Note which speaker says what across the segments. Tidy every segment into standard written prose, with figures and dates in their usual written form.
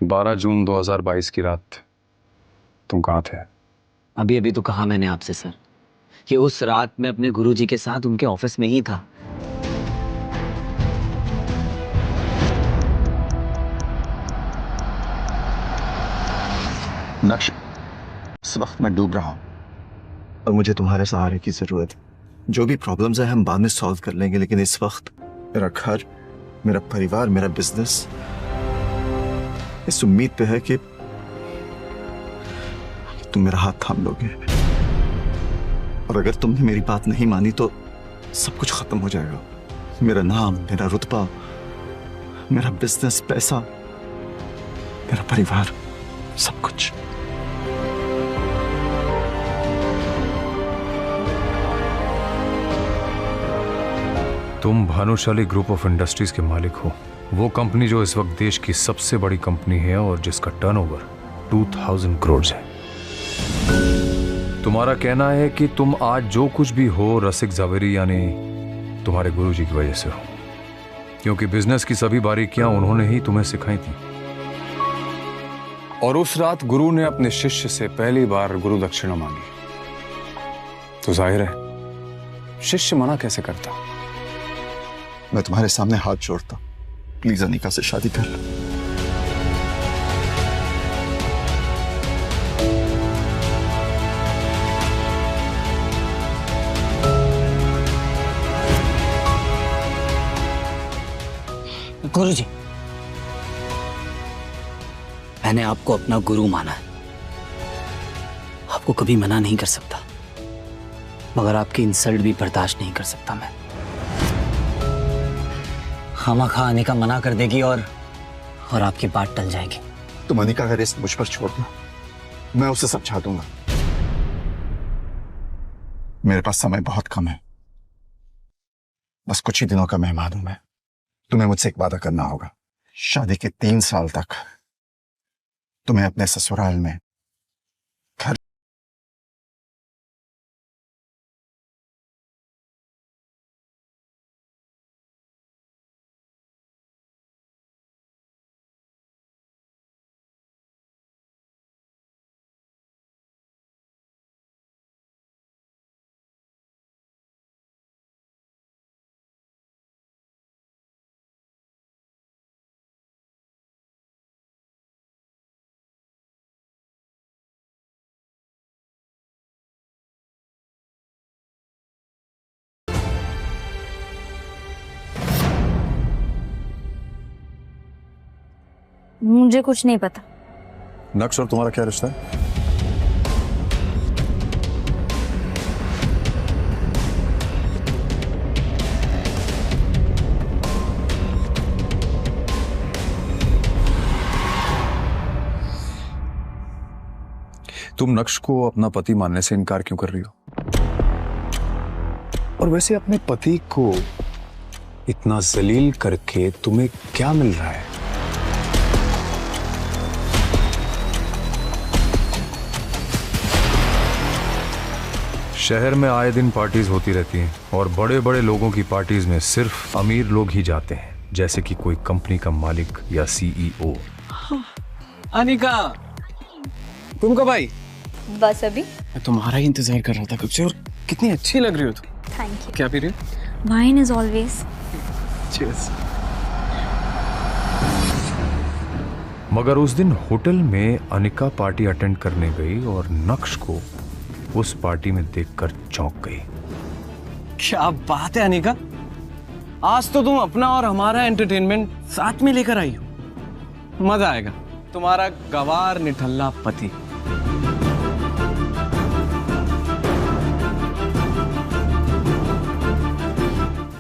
Speaker 1: 12 जून 2022 की रात तुम कहाँ थे?
Speaker 2: अभी अभी तो कहा मैंने आपसे सर कि उस रात मैं अपने गुरुजी के साथ उनके ऑफिस में ही था।
Speaker 3: नक्श, इस वक्त मैं डूब रहा हूं और मुझे तुम्हारे सहारे की जरूरत है। जो भी प्रॉब्लम्स है हम बाद में सॉल्व कर लेंगे, लेकिन इस वक्त मेरा घर, मेरा परिवार, मेरा बिजनेस इस उम्मीद पे है कि तुम मेरा हाथ थाम लोगे। और अगर तुमने मेरी बात नहीं मानी तो सब कुछ खत्म हो जाएगा। मेरा नाम, मेरा रुतबा, मेरा बिजनेस, पैसा, मेरा परिवार, सब कुछ।
Speaker 1: तुम भानुशाली ग्रुप ऑफ इंडस्ट्रीज के मालिक हो, वो कंपनी जो इस वक्त देश की सबसे बड़ी कंपनी है और जिसका टर्नओवर 2000 करोड़ है। तुम्हारा कहना है कि तुम आज जो कुछ भी हो रसिक जावेरी यानी तुम्हारे गुरुजी की वजह से हो, क्योंकि बिजनेस की सभी बारीकियां उन्होंने ही तुम्हें सिखाई थी। और उस रात गुरु ने अपने शिष्य से पहली बार गुरु दक्षिणा मांगी, तो जाहिर है शिष्य मना कैसे करता।
Speaker 3: मैं तुम्हारे सामने हाथ जोड़ता, प्लीज अनिका से शादी कर लो।
Speaker 2: गुरुजी, मैंने आपको अपना गुरु माना है, आपको कभी मना नहीं कर सकता, मगर आपकी इंसल्ट भी बर्दाश्त नहीं कर सकता मैं। खामखा अनिका मना कर देगी और आपकी बात टल जाएगी।
Speaker 3: तुम अनिका का रिस्क मुझ पर छोड़ दो, मैं उसे समझा दूंगा। मेरे पास समय बहुत कम है, बस कुछ ही दिनों का मेहमान हूं मैं। तुम्हें मुझसे एक वादा करना होगा, शादी के 3 साल तक तुम्हें अपने ससुराल में घर
Speaker 4: मुझे कुछ नहीं पता।
Speaker 3: नक्श और तुम्हारा क्या रिश्ता है?
Speaker 1: तुम नक्श को अपना पति मानने से इनकार क्यों कर रही हो? और वैसे अपने पति को इतना जलील करके तुम्हें क्या मिल रहा है? शहर में आए दिन पार्टीज होती रहती हैं और बड़े बड़े लोगों की पार्टीज में सिर्फ अमीर लोग ही जाते हैं, जैसे कि कोई कंपनी का मालिक या सीईओ।
Speaker 5: अनिका, तुम कब आई?
Speaker 4: बस अभी।
Speaker 5: मैं तुम्हारा ही इंतजार कर रहा था कब से, और कितनी अच्छी लग रही हो तुम।
Speaker 4: Thank you.
Speaker 5: क्या पी रही हो?
Speaker 4: Wine is always.
Speaker 5: चीयर्स।
Speaker 1: मगर उस दिन होटल में अनिका पार्टी अटेंड करने गई और नक्श को उस पार्टी में देखकर चौंक गई।
Speaker 5: क्या बात है अनिका, आज तो तुम अपना और हमारा एंटरटेनमेंट साथ में लेकर आई हो। मजा आएगा। तुम्हारा गवार निठल्ला पति।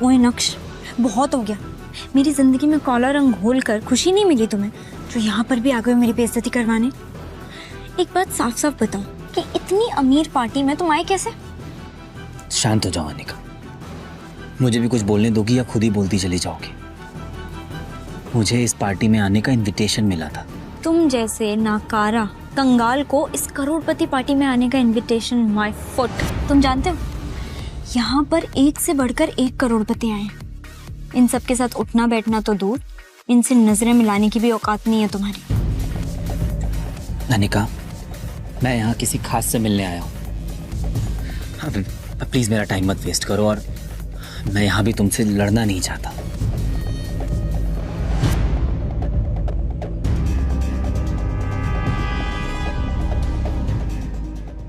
Speaker 4: ओए नक्श, बहुत हो गया। मेरी जिंदगी में काला रंग घोल कर खुशी नहीं मिली तुम्हें, जो यहाँ पर भी आ गए मेरी बेइज्जती करवाने। एक बात साफ साफ बताओ कि इतनी अमीर पार्टी में तुम आए कैसे?
Speaker 2: शांत हो जाओ अनिका, मुझे भी कुछ बोलने दोगी या खुद ही बोलती चली जाओगी? मुझे इस पार्टी में आने का इनविटेशन मिला था।
Speaker 4: तुम जैसे नाकारा कंगाल को इस करोड़पति पार्टी में आने का इनविटेशन माय फुट। तुम जानते हो यहाँ पर एक से बढ़कर एक करोड़पति आए। इन सब के साथ उठना बैठना तो दूर, इनसे नजरें मिलाने की भी औकात नहीं है तुम्हारी।
Speaker 2: अनिका, मैं यहाँ किसी खास से मिलने आया हूँ। अब प्लीज मेरा टाइम मत वेस्ट करो, और मैं यहाँ भी तुमसे लड़ना नहीं चाहता।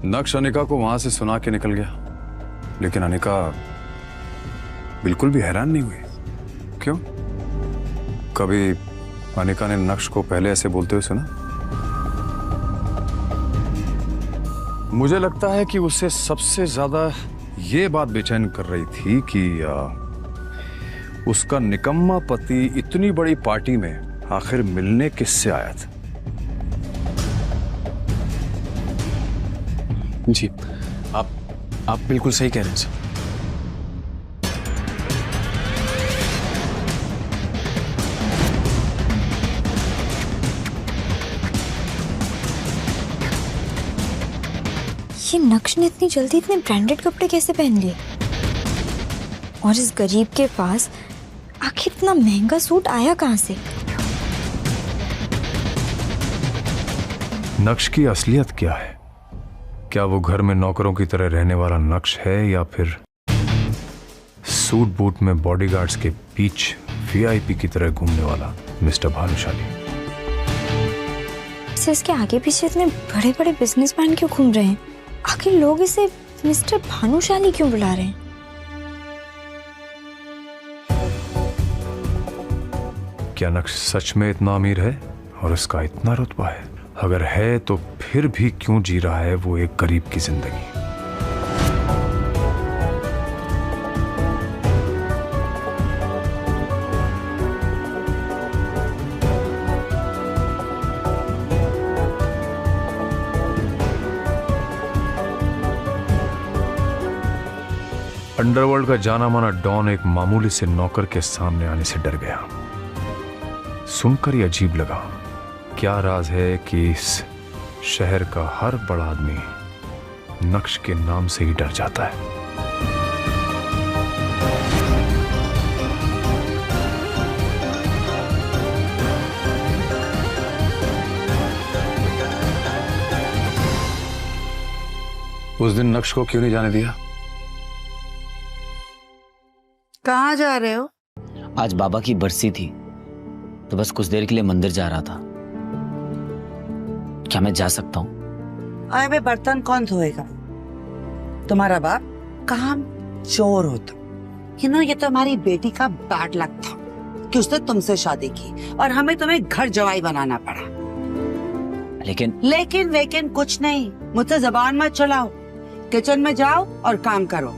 Speaker 1: नक्श अनिका को वहां से सुना के निकल गया, लेकिन अनिका बिल्कुल भी हैरान नहीं हुई। क्यों? कभी अनिका ने नक्श को पहले ऐसे बोलते हुए सुना? मुझे लगता है कि उसे सबसे ज्यादा ये बात बेचैन कर रही थी कि उसका निकम्मा पति इतनी बड़ी पार्टी में आखिर मिलने किससे आया था।
Speaker 5: जी, आप बिल्कुल सही कह रहे हैं सर।
Speaker 4: ये नक्श ने इतनी जल्दी इतने ब्रांडेड कपड़े कैसे पहन लिए? और इस गरीब के पास आखिर इतना महंगा सूट आया कहाँ से?
Speaker 1: नक्श की असलियत क्या है? क्या वो घर में नौकरों की तरह रहने वाला नक्श है, या फिर सूट बूट में बॉडीगार्ड्स के बीच वीआईपी की तरह घूमने वाला मिस्टर भानुशाली?
Speaker 4: इसके आगे पीछे इतने बड़े बड़े बिजनेसमैन क्यों घूम रहे हैं? आखिर लोग इसे मिस्टर भानुशाली क्यों बुला रहे हैं?
Speaker 1: क्या नक्श सच में इतना अमीर है और उसका इतना रुतबा है? अगर है तो फिर भी क्यों जी रहा है वो एक गरीब की जिंदगी? अंडरवर्ल्ड का जाना माना डॉन एक मामूली से नौकर के सामने आने से डर गया। सुनकर ही अजीब लगा। क्या राज है कि इस शहर का हर बड़ा आदमी नक्श के नाम से ही डर जाता है? उस दिन नक्श को क्यों नहीं जाने दिया?
Speaker 6: कहाँ जा रहे हो?
Speaker 2: आज बाबा की बरसी थी, तो बस कुछ देर के लिए मंदिर जा रहा था। क्या मैं जा सकता हूँ?
Speaker 6: आए में बर्तन कौन धोएगा? तुम्हारा बाप काम चोर होता। ये तो हमारी बेटी का बैड लक था कि उसने तुमसे शादी की और हमें तुम्हें घर जवाई बनाना पड़ा। लेकिन कुछ नहीं। मुझसे जबान मत चलाओ। किचन में जाओ और काम करो।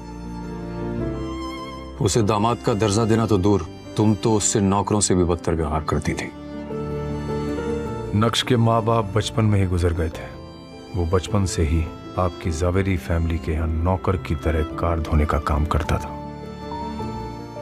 Speaker 1: उसे दामाद का दर्जा देना तो दूर, तुम तो उससे नौकरों से भी बदतर व्यवहार करती थी। नक्श के माँ बाप बचपन में ही गुजर गए थे। वो बचपन से ही आपकी जावेरी फैमिली के यहाँ नौकर की तरह कार धोने का काम करता था।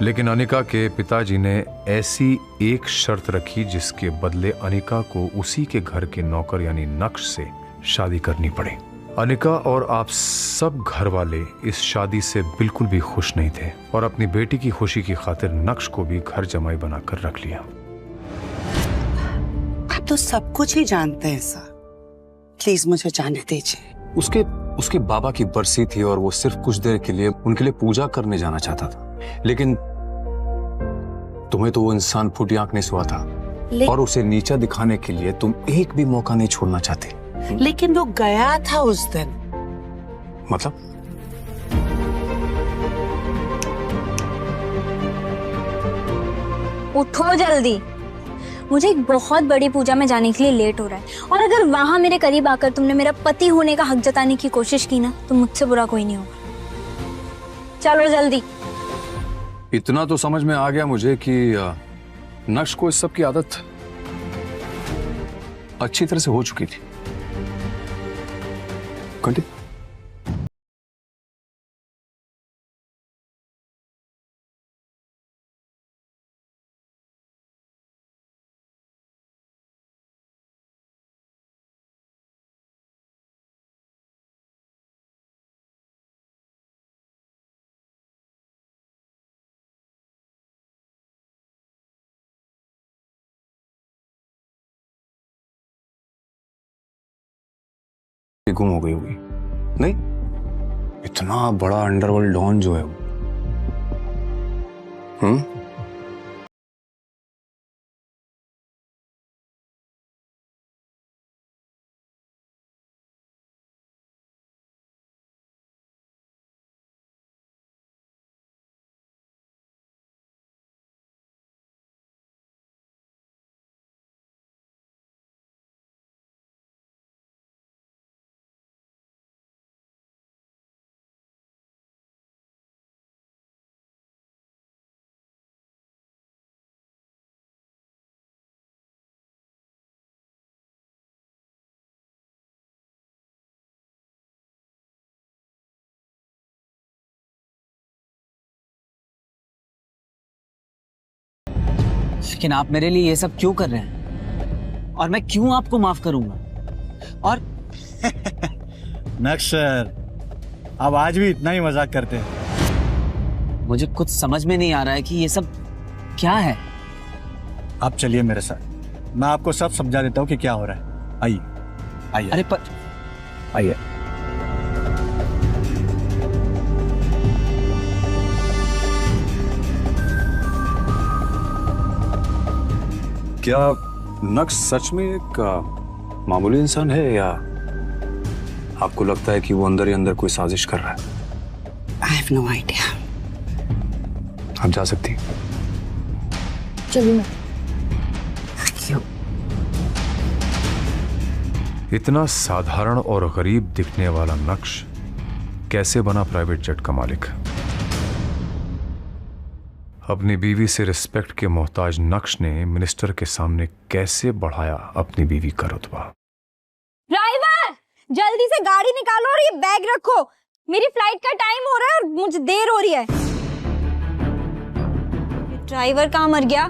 Speaker 1: लेकिन अनिका के पिताजी ने ऐसी एक शर्त रखी जिसके बदले अनिका को उसी के घर के नौकर यानी नक्श से शादी करनी पड़ी। अनिका और आप सब घर वाले इस शादी से बिल्कुल भी खुश नहीं थे और अपनी बेटी की खुशी की खातिर नक्श को भी घर जमाई बनाकर रख लिया।
Speaker 6: आप तो सब कुछ ही जानते हैं सर। प्लीज मुझे जाने दीजिए।
Speaker 1: उसके बाबा की बरसी थी और वो सिर्फ कुछ देर के लिए उनके लिए पूजा करने जाना चाहता था। लेकिन तुम्हें तो वो इंसान फूटी आंख नहीं सुहा था और उसे नीचा दिखाने के लिए तुम एक भी मौका नहीं छोड़ना चाहते।
Speaker 6: लेकिन वो गया था उस दिन।
Speaker 1: मतलब?
Speaker 4: उठो जल्दी, मुझे एक बहुत बड़ी पूजा में जाने के लिए लेट हो रहा है और अगर वहां मेरे करीब आकर तुमने मेरा पति होने का हक जताने की कोशिश की ना तो मुझसे बुरा कोई नहीं होगा। चलो जल्दी।
Speaker 1: इतना तो समझ में आ गया मुझे कि नक्श को इस सब की आदत अच्छी तरह से हो चुकी थी। कंटिन्यू।
Speaker 5: गुम हो गई होगी। नहीं, इतना बड़ा अंडरवर्ल्ड डॉन जो है वो।
Speaker 2: लेकिन आप मेरे लिए ये सब क्यों कर रहे हैं? और मैं क्यों आपको माफ करूंगा? और
Speaker 7: नक्श सर, अब आज भी इतना ही मजाक करते हैं।
Speaker 2: मुझे कुछ समझ में नहीं आ रहा है कि ये सब क्या है।
Speaker 7: आप चलिए मेरे साथ, मैं आपको सब समझा देता हूँ कि क्या हो रहा है। आइए आइए।
Speaker 2: अरे पर
Speaker 7: आइए।
Speaker 5: क्या नक्श सच में एक मामूली इंसान है, या आपको लगता है कि वो अंदर ही अंदर कोई साजिश कर रहा है?
Speaker 6: I have no idea.
Speaker 5: आप जा सकती हैं।
Speaker 4: चलिए मैं
Speaker 6: क्यों?
Speaker 1: इतना साधारण और गरीब दिखने वाला नक्श कैसे बना प्राइवेट जेट का मालिक? अपनी बीवी से रिस्पेक्ट के मोहताज नक्श ने मिनिस्टर के सामने कैसे बढ़ाया अपनी बीवी का रुतबा?
Speaker 4: ड्राइवर, जल्दी से गाड़ी निकालो और ये बैग रखो। मेरी फ्लाइट का टाइम हो रहा है और मुझे देर हो रही है। ड्राइवर कहाँ मर गया?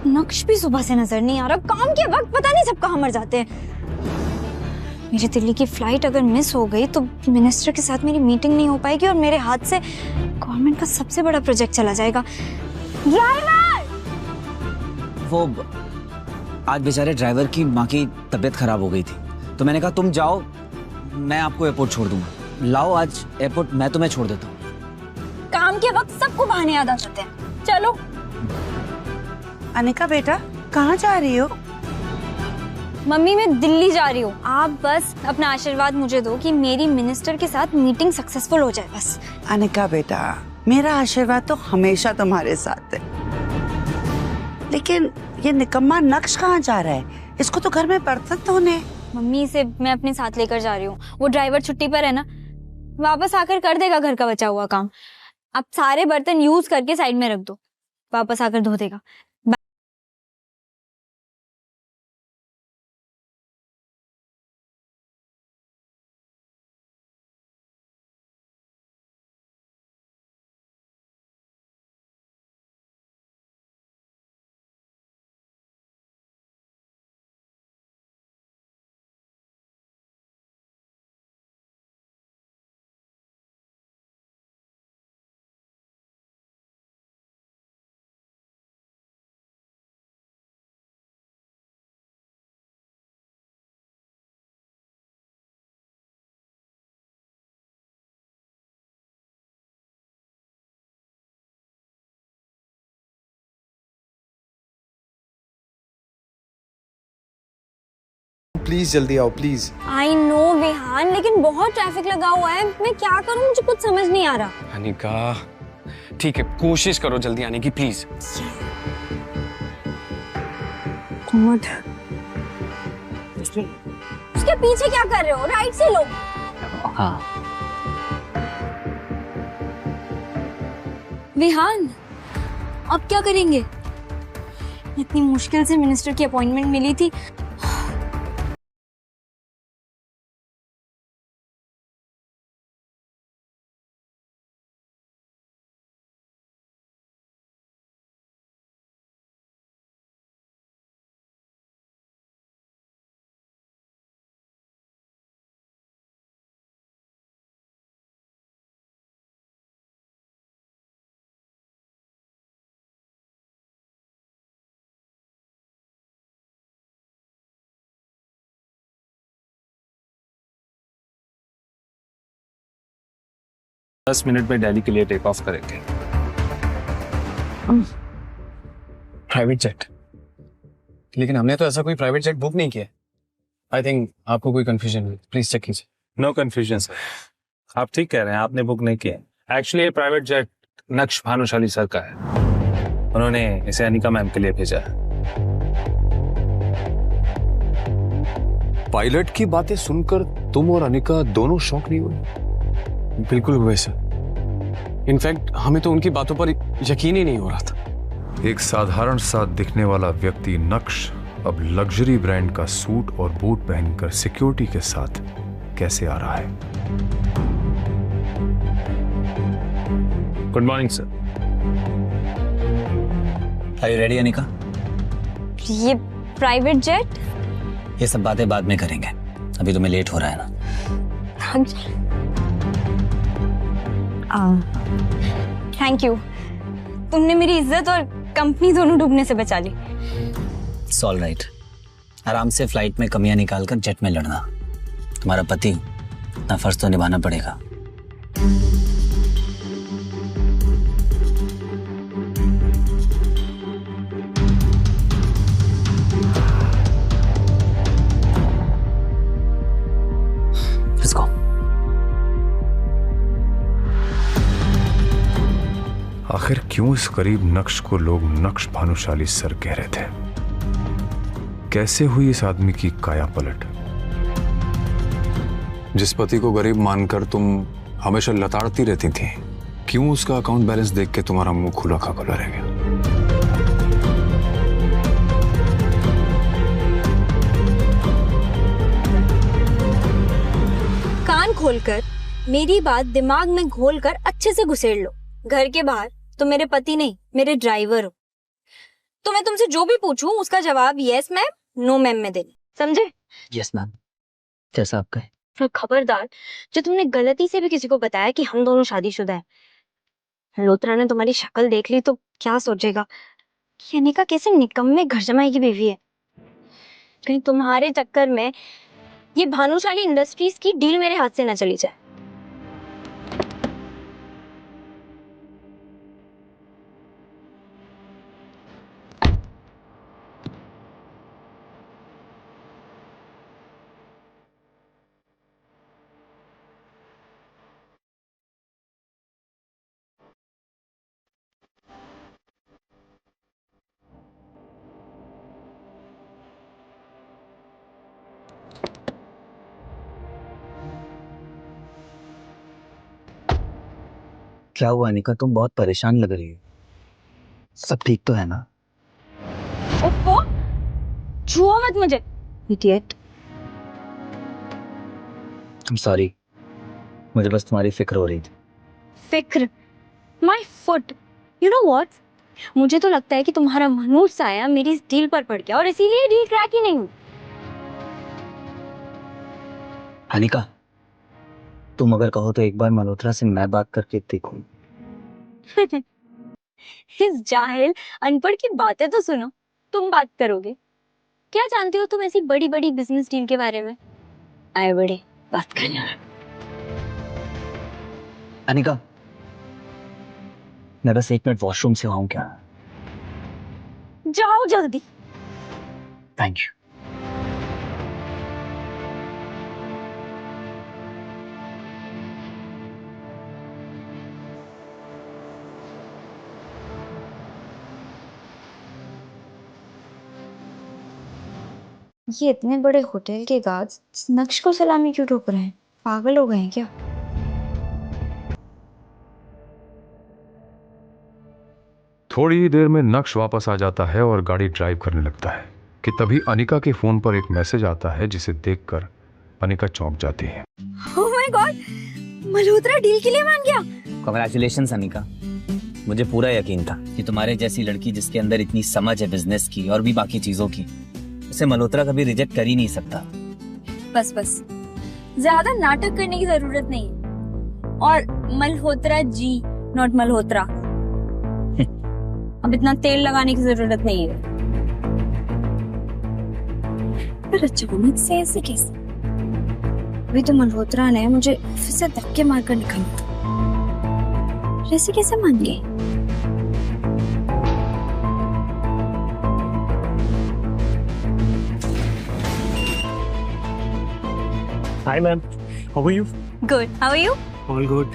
Speaker 4: नक्श भी सुबह से नजर नहीं आ रहा। काम के वक्त पता नहीं सब कहाँ मर जाते हैं। मेरी दिल्ली की फ्लाइट अगर मिस हो गई तो मिनिस्टर के साथ मेरी मीटिंग नहीं हो पाएगी और मेरे हाथ से गवर्नमेंट का सबसे बड़ा प्रोजेक्ट चला जाएगा। ड्राइवर!
Speaker 2: वो आज बेचारे ड्राइवर की माँ की तबीयत खराब हो गई थी, तो मैंने कहा तुम जाओ, मैं आपको एयरपोर्ट छोड़ दूंगा। लाओ आज एयरपोर्ट मैं तुम्हें छोड़ देता हूँ।
Speaker 4: काम के वक्त सबको बहाने याद आ जाते हैं। चलो।
Speaker 6: अनिका बेटा, कहाँ जा रही हो?
Speaker 4: मम्मी मैं दिल्ली जा रही हूँ। आप बस अपना आशीर्वाद मुझे दो कि मेरी मिनिस्टर के साथ मीटिंग सक्सेसफुल हो जाए बस।
Speaker 6: अनिका बेटा, मेरा आशीर्वाद तो हमेशा तुम्हारे साथ है। लेकिन ये निकम्मा नक्श कहाँ जा रहा है? इसको तो घर में बर्तन धोने।
Speaker 4: मम्मी इसे मैं अपने साथ लेकर जा रही हूँ। वो ड्राइवर छुट्टी पर है ना, वापस आकर कर देगा घर का बचा हुआ काम। आप सारे बर्तन यूज करके साइड में रख दो, वापस आकर धो देगा।
Speaker 5: प्लीज जल्दी आओ प्लीज।
Speaker 4: आई नो विहान, लेकिन बहुत ट्रैफिक लगा हुआ है। मैं क्या करूँ, मुझे कुछ समझ नहीं आ रहा।
Speaker 5: अनिका ठीक है, कोशिश करो जल्दी आने की प्लीज।
Speaker 4: उसके पीछे क्या कर रहे हो? राइट से लो।
Speaker 2: हाँ
Speaker 4: विहान, अब क्या करेंगे? इतनी मुश्किल से मिनिस्टर की अपॉइंटमेंट मिली थी।
Speaker 5: 10 मिनट में दिल्ली के लिए टेक ऑफ करेंगे। Private jet? लेकिन हमने तो ऐसा कोई प्राइवेट जेट बुक नहीं किया। आई थिंक आपको कोई कंफ्यूजन है, प्लीज चेक कीजिए।
Speaker 8: नो कंफ्यूजन सर, आप ठीक कह रहे हैं, आपने बुक नहीं किया। एक्चुअली ये प्राइवेट जेट नक्श भानुशाली सर का है, उन्होंने इसे अनिका मैम के लिए भेजा है।
Speaker 1: पायलट की बातें सुनकर तुम और अनिका दोनों शॉक नहीं हुए?
Speaker 5: बिल्कुल हुए सर, इनफैक्ट हमें तो उनकी बातों पर यकीन ही नहीं हो रहा था।
Speaker 1: एक साधारण सा दिखने वाला व्यक्ति नक्श अब लग्जरी ब्रांड का सूट और बूट पहनकर सिक्योरिटी के साथ कैसे आ रहा है?
Speaker 8: Good morning sir.
Speaker 2: Are you ready Anika?
Speaker 4: ये प्राइवेट जेट?
Speaker 2: ये सब बातें बाद में करेंगे, अभी तुम्हें लेट हो रहा है ना।
Speaker 4: थैंक यू, तुमने मेरी इज्जत और कंपनी दोनों डूबने से बचा ली।
Speaker 2: इट्स ऑल राइट, आराम से फ्लाइट में कमियां निकालकर जेट में लड़ना। तुम्हारा पति अपना फर्ज तो निभाना पड़ेगा। Let's go.
Speaker 1: आखिर क्यों इस गरीब नक्श को लोग नक्श भानुशाली सर कह रहे थे? कैसे हुई इस आदमी की काया पलट? जिस पति को गरीब मानकर तुम हमेशा लताड़ती रहती थी, क्यों उसका अकाउंट बैलेंस देख के तुम्हारा मुंह खुला का खुला रह गया?
Speaker 4: कान खोलकर मेरी बात दिमाग में घोलकर अच्छे से घुसेड़ लो। घर के बाहर तो मेरे पति नहीं, मेरे ड्राइवर हो। तो मैं तुमसे जो भी पूछूं उसका जवाब यस मैम, नो मैम में देना, समझे?
Speaker 2: यस मैम, जैसा आप कहें।
Speaker 4: और खबरदार, जो तुमने गलती से भी किसी को बताया कि हम दोनों शादीशुदा हैं, मल्होत्रा ने तुम्हारी शक्ल देख ली तो क्या सोचेगा कि अनिका कैसे निकम्मे घर जमाई की बीवी है। कहीं तुम्हारे चक्कर में ये भानुशाली इंडस्ट्रीज की डील मेरे हाथ से न चली जाए।
Speaker 2: क्या हुआ अनिका, तुम बहुत परेशान लग रही हो। सब ठीक तो है ना?
Speaker 4: ओप्पो, छुओ मत मुझे, इडियट।
Speaker 2: I'm sorry, मुझे बस तुम्हारी फिक्र हो रही थी।
Speaker 4: फिक्र? My foot, you know what, मुझे तो लगता है कि तुम्हारा मनूस साया मेरी इस डील पर पड़ गया और इसीलिए डील क्रैक ही नहीं हुई।
Speaker 2: अनिका, तुम अगर कहो तो एक बार मल्होत्रा से मैं बात करके देखूं।
Speaker 4: इस जाहिल अनपढ़ की बातें तो सुनो, तुम बात करोगे? क्या जानती हो तुम ऐसी बड़ी बड़ी बिजनेस डील के बारे में? आए बड़े बात करना।
Speaker 2: अनिका, मैं बस 1 मिनट वॉशरूम से आऊं क्या?
Speaker 4: जाओ जल्दी।
Speaker 2: Thank you.
Speaker 4: ये इतने बड़े होटल के गार्ड्स नक्श को सलामी क्यों ठोक रहे हैं? पागल हो गए हैं क्या?
Speaker 1: थोड़ी देर में नक्श वापस आ जाता है और गाड़ी ड्राइव करने लगता है कि तभी अनिका के फोन पर एक मैसेज आता है जिसे देखकर अनिका चौंक जाती है।
Speaker 4: Oh my God, Malhotra deal के लिए मान गया।
Speaker 2: कांग्रेचुलेशंस अनिका, मुझे पूरा यकीन था कि तुम्हारे जैसी लड़की जिसके अंदर इतनी समझ है बिजनेस की और भी बाकी चीजों की, उसे मल्होत्रा कभी रिजेक्ट कर ही नहीं सकता।
Speaker 4: बस बस, ज्यादा नाटक करने की जरूरत नहीं है। और मल्होत्रा जी, नॉट मल्होत्रा। अब इतना तेल लगाने की जरूरत नहीं है। पर अचानक से ऐसे कैसे? अभी तो मल्होत्रा ने मुझे ऑफिस से धक्के मारकर निकाला था। ऐसे कैसे मान गई?
Speaker 9: Hi ma'am, how are you?
Speaker 4: Good, how are you?
Speaker 9: All good.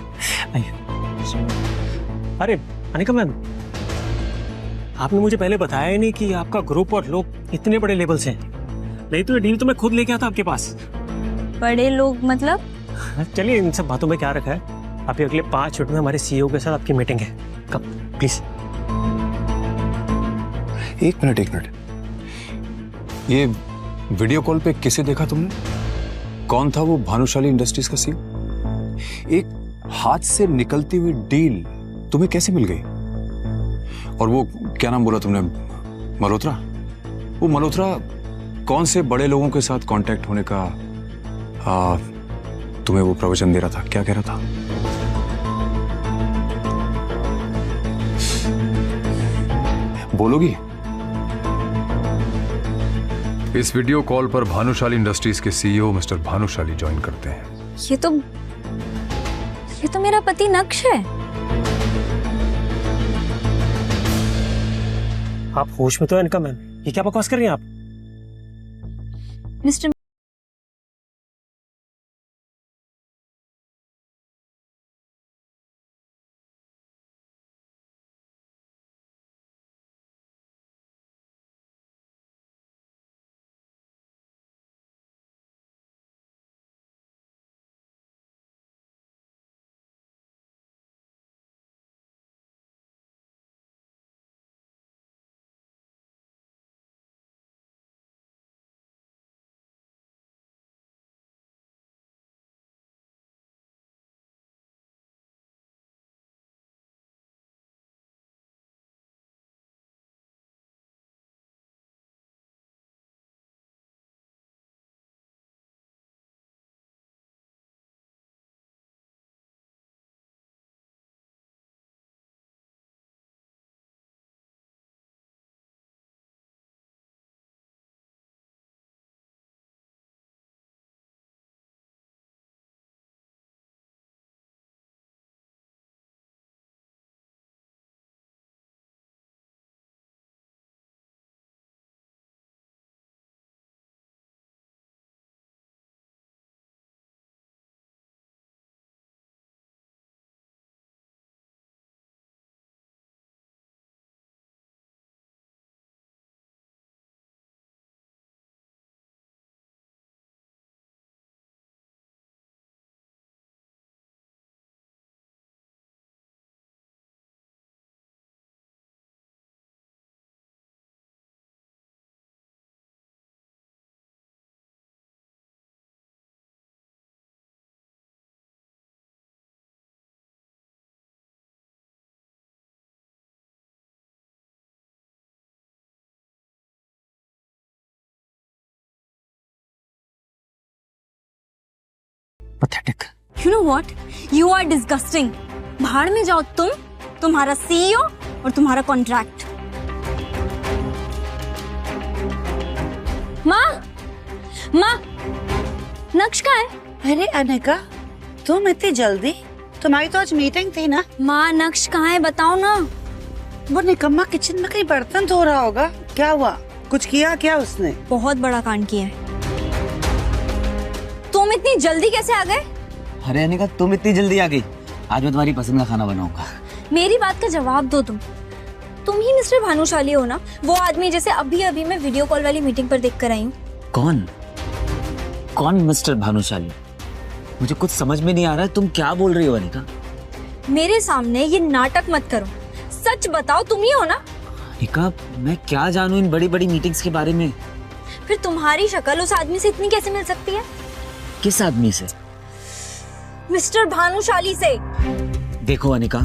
Speaker 9: अरे अनिका मैम, आपने मुझे पहले बताया ही नहीं कि आपका ग्रुप और लोग इतने बड़े लेवल से हैं। नहीं तो ये डील तो मैं खुद लेके आता आपके पास।
Speaker 4: बड़े लोग मतलब?
Speaker 9: चलिए इन सब बातों में क्या रखा है, अभी अगले 5 मिनट में हमारे सीईओ के साथ आपकी मीटिंग है। कब प्लीज।
Speaker 1: एक मिनट, ये वीडियो कॉल पे किसे देखा तुमने? कौन था वो भानुशाली इंडस्ट्रीज का सीईओ? एक हाथ से निकलती हुई डील तुम्हें कैसे मिल गई? और वो क्या नाम बोला तुमने, मल्होत्रा? वो मल्होत्रा कौन से बड़े लोगों के साथ कांटेक्ट होने का तुम्हें वो प्रवचन दे रहा था? क्या कह रहा था? बोलोगी? इस वीडियो कॉल पर भानुशाली इंडस्ट्रीज के सीईओ मिस्टर भानुशाली ज्वाइन करते हैं।
Speaker 4: ये तो मेरा पति नक्श है।
Speaker 9: आप होश में तो है अनिका मैम, ये क्या बकवास कर रही हैं आप?
Speaker 4: Mister
Speaker 9: pathetic.
Speaker 4: You know what, you are disgusting. भाड़ में जाओ तुम, तुम्हारा सीईओ और तुम्हारा कॉन्ट्रैक्ट। माँ, नक्श कहाँ है?
Speaker 6: अरे अनिका, तुम इतनी जल्दी? तुम्हारी तो आज मीटिंग थी ना।
Speaker 4: माँ, नक्श कहाँ है बताओ ना।
Speaker 6: वो निकम्मा किचन में कहीं बर्तन धो रहा होगा। क्या हुआ, कुछ किया क्या उसने?
Speaker 4: बहुत बड़ा कांड किया है। तुम इतनी जल्दी कैसे आ गए?
Speaker 2: अरे अनिका, तुम इतनी जल्दी आ गई? आज मैं तुम्हारी पसंद का खाना बनाऊंगा।
Speaker 4: मेरी बात का जवाब दो। तुम ही मिस्टर भानुशाली हो ना, वो आदमी जैसे अभी मैं वीडियो कॉल वाली मीटिंग पर देख कर आई हूँ।
Speaker 2: कौन मिस्टर भानुशाली? मुझे कुछ समझ में नहीं आ रहा है, तुम क्या बोल रही हो अनिका?
Speaker 4: मेरे सामने ये नाटक मत करो, सच बताओ तुम ही हो ना?
Speaker 2: अनिका, मैं क्या जानूं इन बड़ी बड़ी मीटिंग्स के बारे में।
Speaker 4: फिर तुम्हारी शक्ल उस आदमी से इतनी कैसे मिल सकती है?
Speaker 2: किस आदमी से?
Speaker 4: मिस्टर भानुशाली से।
Speaker 2: देखो अनिका,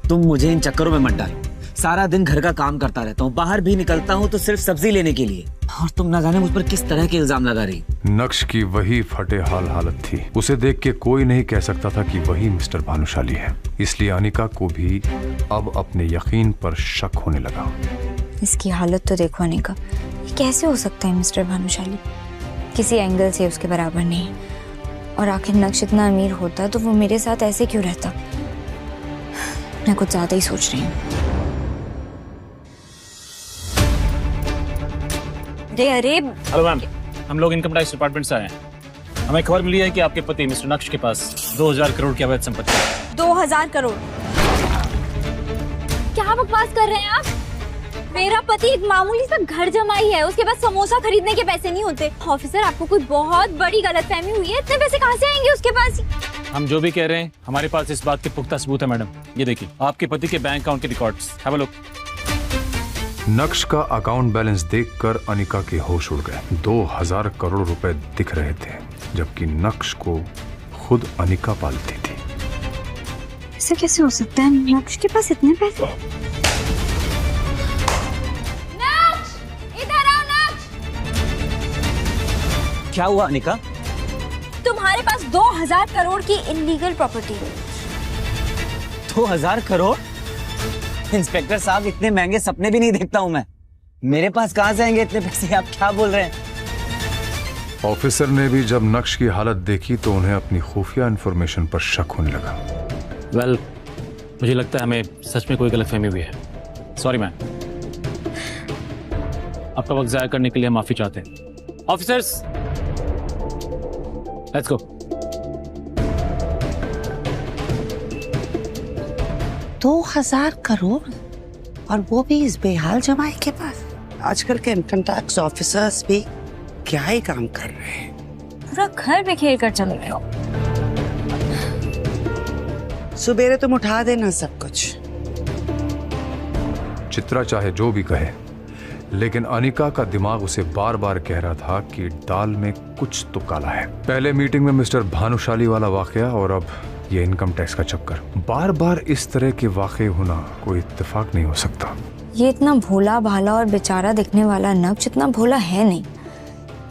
Speaker 2: तुम मुझे इन चक्करों में मत डालो। सारा दिन घर का काम करता रहता हूँ, बाहर भी निकलता हूँ तो सिर्फ सब्जी लेने के लिए, और तुम ना जाने मुझ पर किस तरह के इल्जाम लगा रही।
Speaker 1: नक्श की वही फटे हाल हालत थी। उसे देख के कोई नहीं कह सकता था कि वही मिस्टर भानुशाली है। इसलिए अनिका को भी अब अपने यकीन पर शक होने लगा।
Speaker 4: इसकी हालत तो देखो अनिका, ये कैसे हो सकता है मिस्टर भानुशाली? किसी एंगल से उसके बराबर नहीं। और आखिर नक्श इतना अमीर होता तो वो मेरे साथ ऐसे क्यों रहता? मैं कुछ ज्यादा ही सोच रही हूँ। अरे अरे
Speaker 8: हेलो मैम, हम लोग इनकम टैक्स डिपार्टमेंट से आए हैं। हमें खबर मिली है कि आपके पति मिस्टर नक्श के पास 2000 करोड़ की अवैध संपत्ति है।
Speaker 4: 2000 करोड़? क्या बकवास कर रहे हैं आप? मेरा पति एक मामूली सा घर जमाई है, उसके पास समोसा खरीदने के पैसे नहीं होते। ऑफिसर, आपको कोई बहुत बड़ी गलतफहमी हुई है। इतने पैसे कहाँ से आएंगे उसके पास?
Speaker 8: हम जो भी कह रहे हैं हमारे पास इस बात के पुख्ता सबूत है मैडम। ये देखिए आपके पति के बैंक अकाउंट के रिकॉर्ड्स। Have a look.
Speaker 1: नक्श का अकाउंट बैलेंस देखकर अनिका के होश उड़ गए। 2000 करोड़ रुपए दिख रहे थे, जबकि नक्श को खुद अनिका पालती थी।
Speaker 4: ऐसे कैसे हो सकता है? नक्श के पास इतने पैसे? नक्श, इधर आओ नक्श।
Speaker 2: क्या हुआ अनिका?
Speaker 4: तुम्हारे पास 2000 करोड़ की इलीगल प्रॉपर्टी है।
Speaker 2: 2000 करोड़? इंस्पेक्टर साहब, इतने महंगे सपने भी नहीं देखता हूं मैं। मेरे पास कहां से आएंगे इतने पैसे? आप क्या बोल रहे हैं?
Speaker 1: ऑफिसर ने भी जब नक्श की हालत देखी तो उन्हें अपनी खुफिया इंफॉर्मेशन पर शक होने लगा।
Speaker 8: वेल, मुझे लगता है हमें सच में कोई गलतफहमी हुई है। सॉरी मैम, आपका वक्त जाया करने के लिए हम माफी चाहते हैं। Officers, let's go.
Speaker 6: 2000 करोड़, और वो भी इस बेहाल जमाई के पास। आजकल के इनकम टैक्स ऑफिसर्स भी क्या ही काम कर रहे हैं।
Speaker 4: पूरा घर बिखेर कर चल रहे हो।
Speaker 6: सुबेरे तुम उठा देना सब कुछ।
Speaker 1: चित्रा चाहे जो भी कहे, लेकिन अनिका का दिमाग उसे बार बार कह रहा था कि दाल में कुछ तो काला है। पहले मीटिंग में मिस्टर भानुशाली वाला वाकया और अब ये इनकम टैक्स का चक्कर। बार बार इस तरह के वाकये होना कोई इत्तेफाक नहीं हो सकता।
Speaker 4: ये इतना भोला भाला और बेचारा दिखने वाला नक्श इतना भोला है नहीं।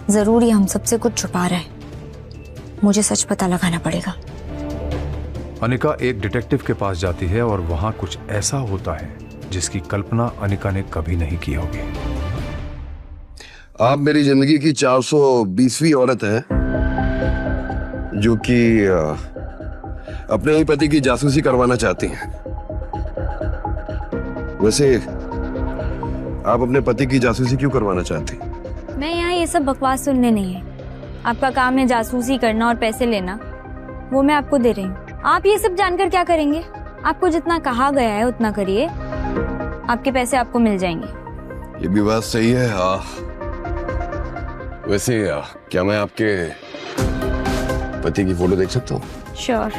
Speaker 4: जरूर ये हम सबसे कुछ छुपा रहा है। मुझे सच पता लगाना पड़ेगा।
Speaker 1: अनिका एक डिटेक्टिव के पास जाती है और वहां कुछ ऐसा होता है जिसकी कल्पना अनिका ने कभी नहीं की होगी।
Speaker 10: आप मेरी जिंदगी की 420वीं औरत है जो कि अपने ही पति की जासूसी करवाना चाहती हैं। वैसे आप अपने पति की जासूसी क्यों करवाना चाहती हैं?
Speaker 4: मैं यहाँ ये सब बकवास सुनने नहीं है। आपका काम है जासूसी करना और पैसे लेना, वो मैं आपको दे रही हूँ। आप ये सब जानकर क्या करेंगे? आपको जितना कहा गया है उतना करिए, आपके पैसे आपको मिल जाएंगे।
Speaker 10: ये भी बात सही है। वैसे क्या मैं आपके पति की फोटो देख सकता हूँ?
Speaker 4: श्योर।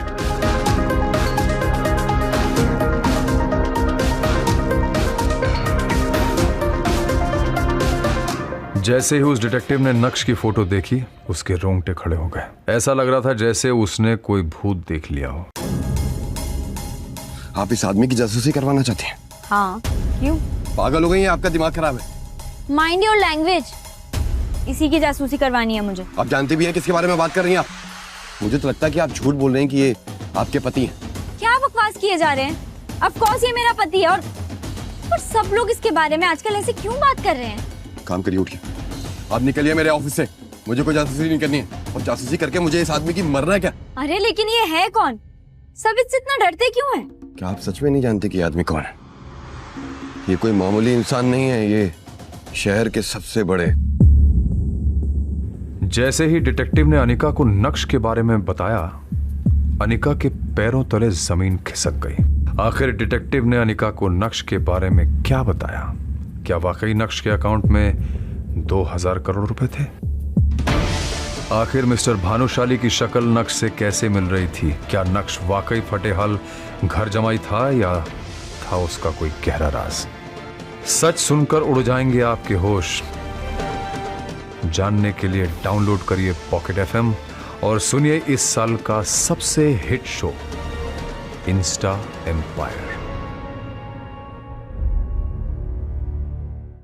Speaker 1: जैसे ही उस डिटेक्टिव ने नक्श की फोटो देखी, उसके रोंगटे खड़े हो गए। ऐसा लग रहा था जैसे उसने कोई भूत देख लिया हो।
Speaker 10: आप इस आदमी की जासूसी करवाना चाहते हैं?
Speaker 4: हाँ, क्यों?
Speaker 10: पागल हो गई हैं? आपका दिमाग खराब है।
Speaker 4: Mind your language. इसी की जासूसी करवानी है मुझे।
Speaker 10: आप जानते भी हैं किसके बारे में बात कर रही हैं आप? मुझे तो लगता है कि आप झूठ बोल रहे हैं कि ये आपके पति हैं।
Speaker 4: क्या बकवास किए जा रहे हैं? ऑफ कोर्स ये मेरा पति है, और सब लोग इसके बारे में आजकल ऐसे क्यों बात कर रहे हैं?
Speaker 10: काम करिए, उठिए। आप निकलिए मेरे ऑफिस से। मुझे कोई जासूसी नहीं करनी है, और जासूसी करके मुझे इस आदमी की मरना है क्या?
Speaker 4: अरे लेकिन ये है कौन? सब इससे इतना डरते क्यों हैं?
Speaker 10: क्या आप सच में नहीं जानते कि ये आदमी कौन है? ये कोई मामूली इंसान नहीं है, ये शहर के सबसे बड़े।
Speaker 1: जैसे ही डिटेक्टिव ने अनिका को नक्श के बारे में बताया, अनिका के पैरों तले जमीन खिसक गई। आखिर डिटेक्टिव ने अनिका को नक्श के बारे में क्या बताया? क्या वाकई नक्श के अकाउंट में 2000 करोड़ रुपए थे? आखिर मिस्टर भानुशाली की शक्ल नक्श से कैसे मिल रही थी? क्या नक्श वाकई फटेहाल घर जमाई था या था उसका कोई गहरा राज? सच सुनकर उड़ जाएंगे आपके होश। जानने के लिए डाउनलोड करिए पॉकेट FM और सुनिए इस साल का सबसे हिट शो इंस्टा एम्पायर।